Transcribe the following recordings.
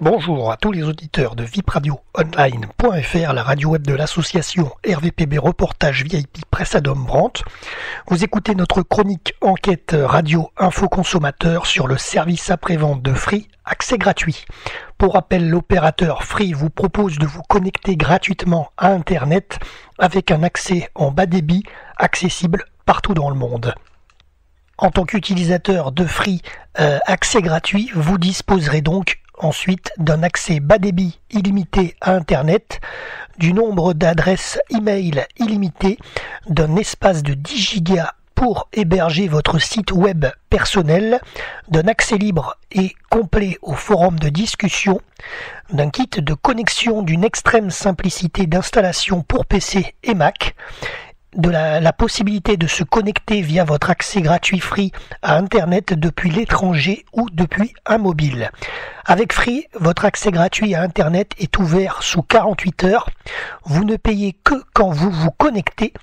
Bonjour à tous les auditeurs de vipradioonline.fr, la radio web de l'association RVPB Reportage VIP Presse à Dombrandt. Vous écoutez notre chronique enquête radio info consommateur sur le service après-vente de Free, accès gratuit. Pour rappel, l'opérateur Free vous propose de vous connecter gratuitement à Internet avec un accès en bas débit accessible partout dans le monde. En tant qu'utilisateur de Free accès gratuit, vous disposerez donc ensuite d'un accès bas débit illimité à Internet, du nombre d'adresses email illimité, d'un espace de 10 gigas pour héberger votre site web personnel, d'un accès libre et complet au forum de discussion, d'un kit de connexion d'une extrême simplicité d'installation pour PC et Mac, de la possibilité de se connecter via votre accès gratuit Free à Internet depuis l'étranger ou depuis un mobile. Avec Free, votre accès gratuit à Internet est ouvert sous 48 heures. Vous ne payez que quand vous vous connectez.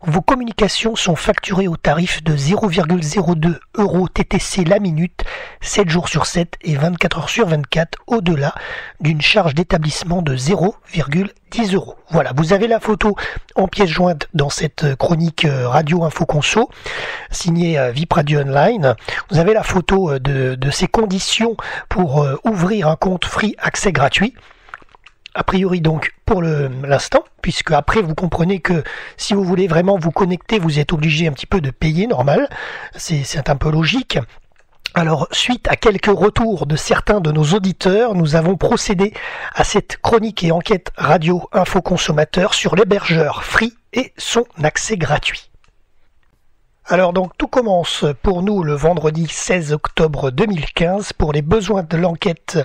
Vos communications sont facturées au tarif de 0,02 € TTC la minute, 7 jours sur 7 et 24 heures sur 24, au-delà d'une charge d'établissement de 0,10 €. Voilà, vous avez la photo en pièce jointe dans cette chronique Radio Info Conso, signée VIP Radio Online. Vous avez la photo de ces conditions pour ouvrir un compte Free accès gratuit. A priori donc pour l'instant, puisque après vous comprenez que si vous voulez vraiment vous connecter, vous êtes obligé un petit peu de payer, normal, c'est un peu logique. Alors, suite à quelques retours de certains de nos auditeurs, nous avons procédé à cette chronique et enquête radio info consommateur sur l'hébergeur Free et son accès gratuit. Alors donc tout commence pour nous le vendredi 16 octobre 2015. Pour les besoins de l'enquête,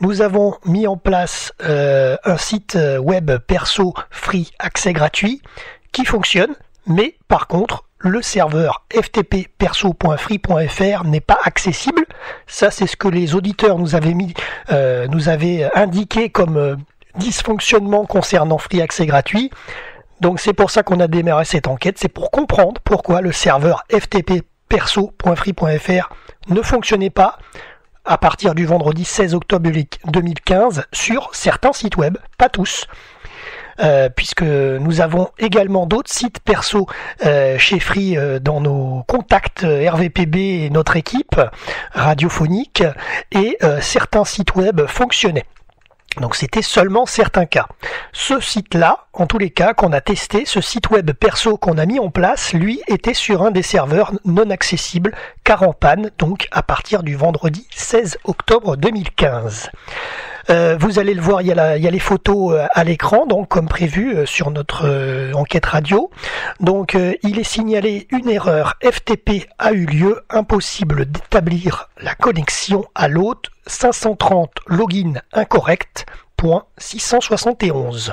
nous avons mis en place un site web perso Free accès gratuit qui fonctionne, mais par contre le serveur ftpperso.free.fr n'est pas accessible. Ça c'est ce que les auditeurs nous avaient indiqué comme dysfonctionnement concernant Free accès gratuit. Donc c'est pour ça qu'on a démarré cette enquête, c'est pour comprendre pourquoi le serveur ftpperso.free.fr ne fonctionnait pas à partir du vendredi 16 octobre 2015 sur certains sites web, pas tous. Puisque nous avons également d'autres sites perso chez Free dans nos contacts RVPB et notre équipe radiophonique, et certains sites web fonctionnaient. Donc c'était seulement certains cas. Ce site-là, en tous les cas qu'on a testé, ce site web perso qu'on a mis en place, lui était sur un des serveurs non accessibles, car en panne, donc à partir du vendredi 16 octobre 2015. Vous allez le voir, il y a les photos à l'écran, donc comme prévu sur notre enquête radio. Donc il est signalé une erreur FTP a eu lieu, impossible d'établir la connexion à l'hôte 530 login incorrect, .671.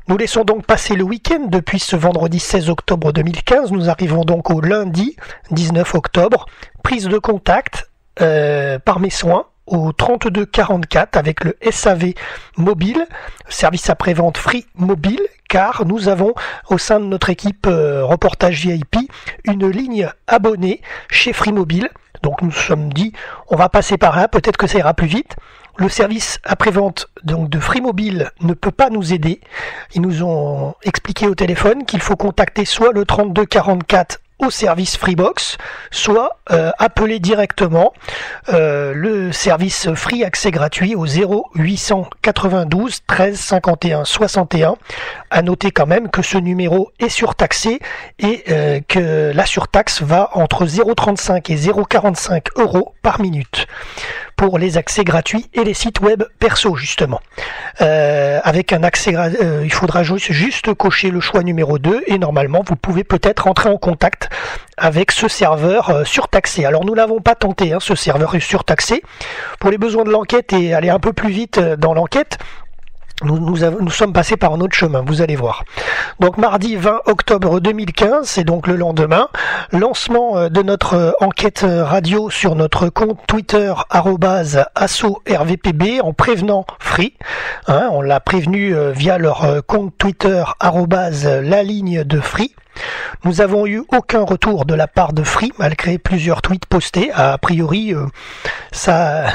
Nous laissons donc passer le week-end depuis ce vendredi 16 octobre 2015. Nous arrivons donc au lundi 19 octobre. Prise de contact par mes soins au 32 44 avec le SAV mobile, service après-vente Free mobile, car nous avons au sein de notre équipe reportage VIP une ligne abonnée chez Free Mobile. Donc nous nous sommes dit, on va passer par là, peut-être que ça ira plus vite. Le service après-vente donc de Free Mobile ne peut pas nous aider. Ils nous ont expliqué au téléphone qu'il faut contacter soit le 32 44 au service Freebox, soit appeler directement le service Free accès gratuit au 0892 13 51 61. À noter quand même que ce numéro est surtaxé et que la surtaxe va entre 0,35 et 0,45 € par minute pour les accès gratuits et les sites web perso justement. Avec un accès, il faudra juste cocher le choix numéro 2 et normalement vous pouvez peut-être entrer en contact avec ce serveur surtaxé. Alors nous l'avons pas tenté, ce serveur est surtaxé. Pour les besoins de l'enquête et aller un peu plus vite dans l'enquête, nous sommes passés par un autre chemin, vous allez voir. Donc mardi 20 octobre 2015, c'est donc le lendemain, lancement de notre enquête radio sur notre compte Twitter @AssoRVPB en prévenant Free. On l'a prévenu via leur compte Twitter @la ligne de Free. Nous avons eu aucun retour de la part de Free, malgré plusieurs tweets postés. A priori, ça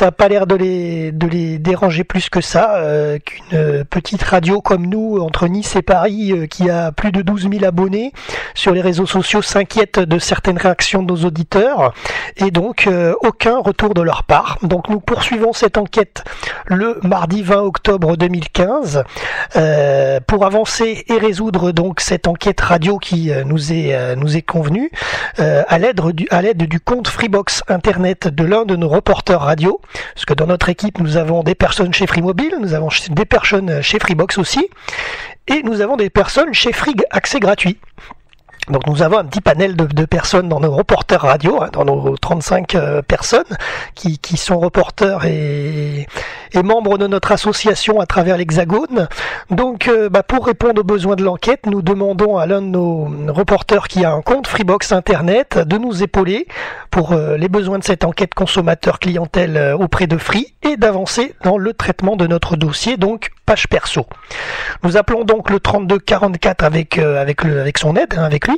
a pas l'air de les déranger plus que ça, qu'une petite radio comme nous, entre Nice et Paris, qui a plus de 12 000 abonnés sur les réseaux sociaux, s'inquiète de certaines réactions de nos auditeurs, et donc aucun retour de leur part. Donc nous poursuivons cette enquête le mardi 20 octobre 2015 pour avancer et résoudre donc cette enquête radio qui nous est convenue à l'aide du compte Freebox Internet de l'un de nos reporters radio, parce que dans notre équipe nous avons des personnes chez Free Mobile, nous avons des personnes chez Freebox aussi, et nous avons des personnes chez Free Accès Gratuit. Donc nous avons un petit panel de personnes dans nos reporters radio, dans nos 35 personnes qui sont reporters et membres de notre association à travers l'Hexagone. Donc pour répondre aux besoins de l'enquête, nous demandons à l'un de nos reporters qui a un compte Freebox Internet de nous épauler pour les besoins de cette enquête consommateur clientèle auprès de Free et d'avancer dans le traitement de notre dossier, donc page perso. Nous appelons donc le 3244 avec son aide, avec lui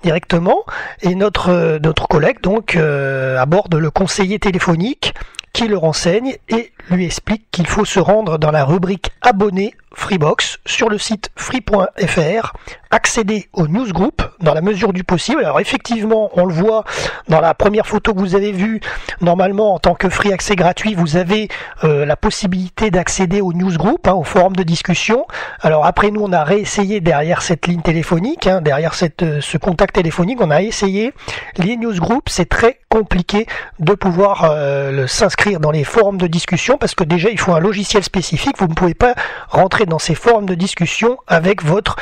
directement, et notre collègue donc aborde le conseiller téléphonique qui le renseigne et lui explique qu'il faut se rendre dans la rubrique abonné Freebox sur le site free.fr, accéder au newsgroup dans la mesure du possible. Alors effectivement, on le voit dans la première photo que vous avez vue, normalement en tant que Free Accès Gratuit, vous avez la possibilité d'accéder au newsgroup, au forum de discussion. Alors après nous, on a réessayé derrière cette ligne téléphonique, derrière ce contact téléphonique, on a essayé les newsgroups. C'est très compliqué de pouvoir s'inscrire dans les forums de discussion parce que déjà il faut un logiciel spécifique. Vous ne pouvez pas rentrer dans ces forums de discussion avec votre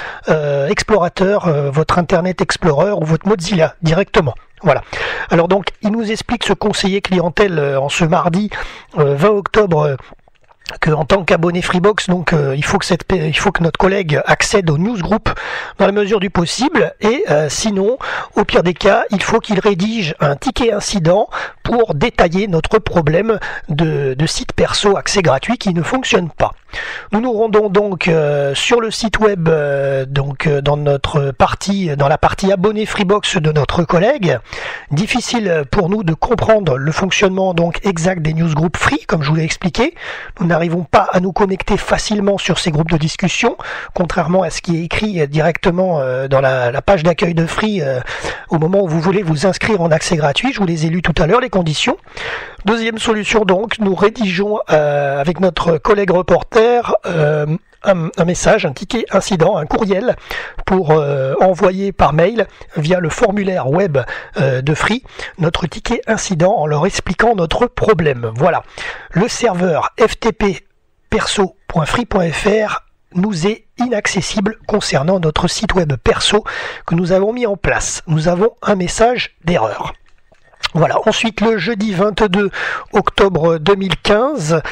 explorateur, votre Internet Explorer ou votre Mozilla directement. Voilà. Alors donc, il nous explique, ce conseiller clientèle, en ce mardi 20 octobre, que en tant qu'abonné Freebox, donc il faut que notre collègue accède au newsgroup dans la mesure du possible, et sinon, au pire des cas, il faut qu'il rédige un ticket incident pour détailler notre problème de site perso accès gratuit qui ne fonctionne pas. Nous nous rendons donc sur le site web, dans la partie abonné Freebox de notre collègue. Difficile pour nous de comprendre le fonctionnement donc exact des newsgroups Free, comme je vous l'ai expliqué. Nous n'arrivons pas à nous connecter facilement sur ces groupes de discussion, contrairement à ce qui est écrit directement dans la page d'accueil de Free au moment où vous voulez vous inscrire en accès gratuit. Je vous les ai lus tout à l'heure, les conditions. Deuxième solution donc, nous rédigeons avec notre collègue reporter un message, un ticket incident, un courriel pour envoyer par mail via le formulaire web de Free notre ticket incident en leur expliquant notre problème. Voilà. Le serveur ftp perso.free.fr nous est inaccessible concernant notre site web perso que nous avons mis en place. Nous avons un message d'erreur. Voilà. Ensuite, le jeudi 22 octobre 2015,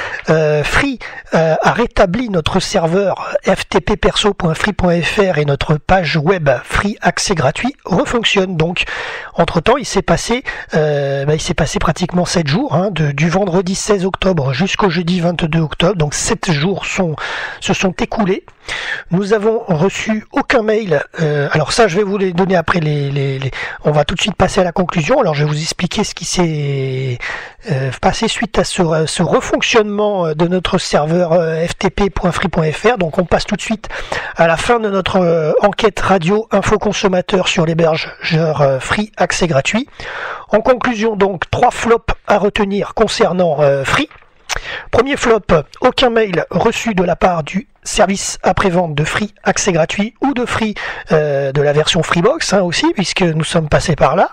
Free a rétabli notre serveur ftp-perso.free.fr et notre page web Free Accès Gratuit refonctionne. Donc, entre-temps, il s'est passé pratiquement 7 jours, du vendredi 16 octobre jusqu'au jeudi 22 octobre. Donc, 7 jours se sont écoulés. Nous avons reçu aucun mail. Alors ça, je vais vous les donner après. On va tout de suite passer à la conclusion. Alors, je vais vous expliquer ce qui s'est passé suite à ce refonctionnement de notre serveur ftp.free.fr. Donc, on passe tout de suite à la fin de notre enquête radio info consommateur sur l'hébergeur Free Accès Gratuit. En conclusion, donc, 3 flops à retenir concernant Free. Premier flop, aucun mail reçu de la part du service après-vente de Free Accès Gratuit ou de Free de la version Freebox aussi, puisque nous sommes passés par là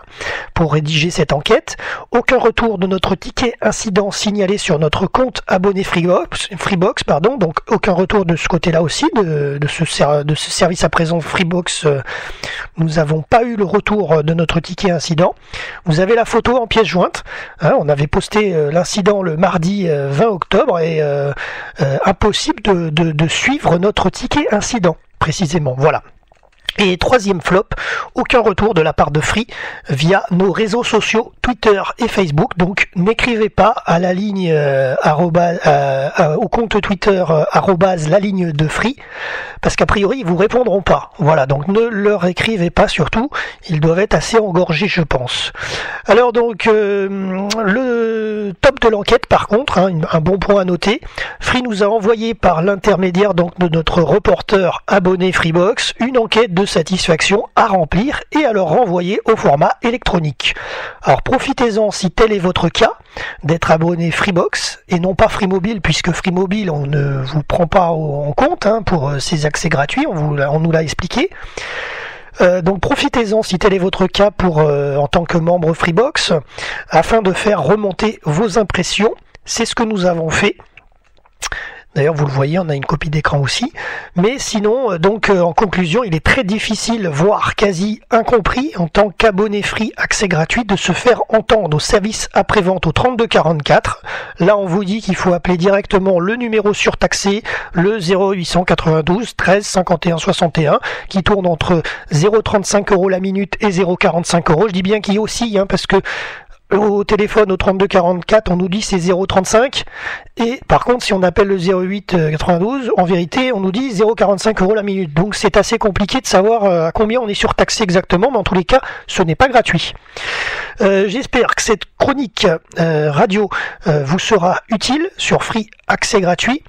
pour rédiger cette enquête. Aucun retour de notre ticket incident signalé sur notre compte abonné Freebox, donc aucun retour de ce côté-là aussi, de ce service à présent Freebox. Nous n'avons pas eu le retour de notre ticket incident. Vous avez la photo en pièce jointe. On avait posté l'incident le mardi 20 octobre et impossible de suivre notre ticket incident, précisément. Voilà. Et troisième flop, aucun retour de la part de Free via nos réseaux sociaux Twitter et Facebook. Donc n'écrivez pas à la ligne au compte Twitter la ligne de Free, parce qu'a priori ils vous répondront pas. Voilà, donc ne leur écrivez pas surtout, ils doivent être assez engorgés je pense. Alors donc le top de l'enquête par contre, un bon point à noter, Free nous a envoyé par l'intermédiaire donc de notre reporter abonné Freebox une enquête de satisfaction à remplir et à leur renvoyer au format électronique. Alors profitez-en si tel est votre cas d'être abonné Freebox et non pas Freemobile, puisque Freemobile on ne vous prend pas en compte pour ces accès gratuits, on nous l'a expliqué. Donc profitez-en si tel est votre cas en tant que membre Freebox afin de faire remonter vos impressions. C'est ce que nous avons fait. D'ailleurs, vous le voyez, on a une copie d'écran aussi. Mais sinon, en conclusion, il est très difficile, voire quasi incompris, en tant qu'abonné Free accès gratuit, de se faire entendre au service après-vente au 3244. Là, on vous dit qu'il faut appeler directement le numéro surtaxé, le 0892 13 51 61, qui tourne entre 0,35 € la minute et 0,45 €. Je dis bien qu'il oscille, parce que au téléphone au 3244 on nous dit c'est 0,35 et par contre si on appelle le 0892 en vérité on nous dit 0,45 € la minute, donc c'est assez compliqué de savoir à combien on est surtaxé exactement, mais en tous les cas ce n'est pas gratuit. J'espère que cette chronique radio vous sera utile sur Free accès gratuit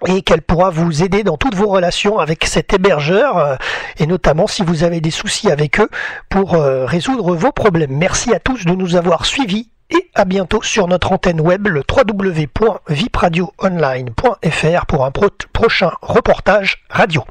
et qu'elle pourra vous aider dans toutes vos relations avec cet hébergeur, et notamment si vous avez des soucis avec eux pour résoudre vos problèmes. Merci à tous de nous avoir suivis et à bientôt sur notre antenne web, le www.vipradioonline.fr pour un prochain reportage radio.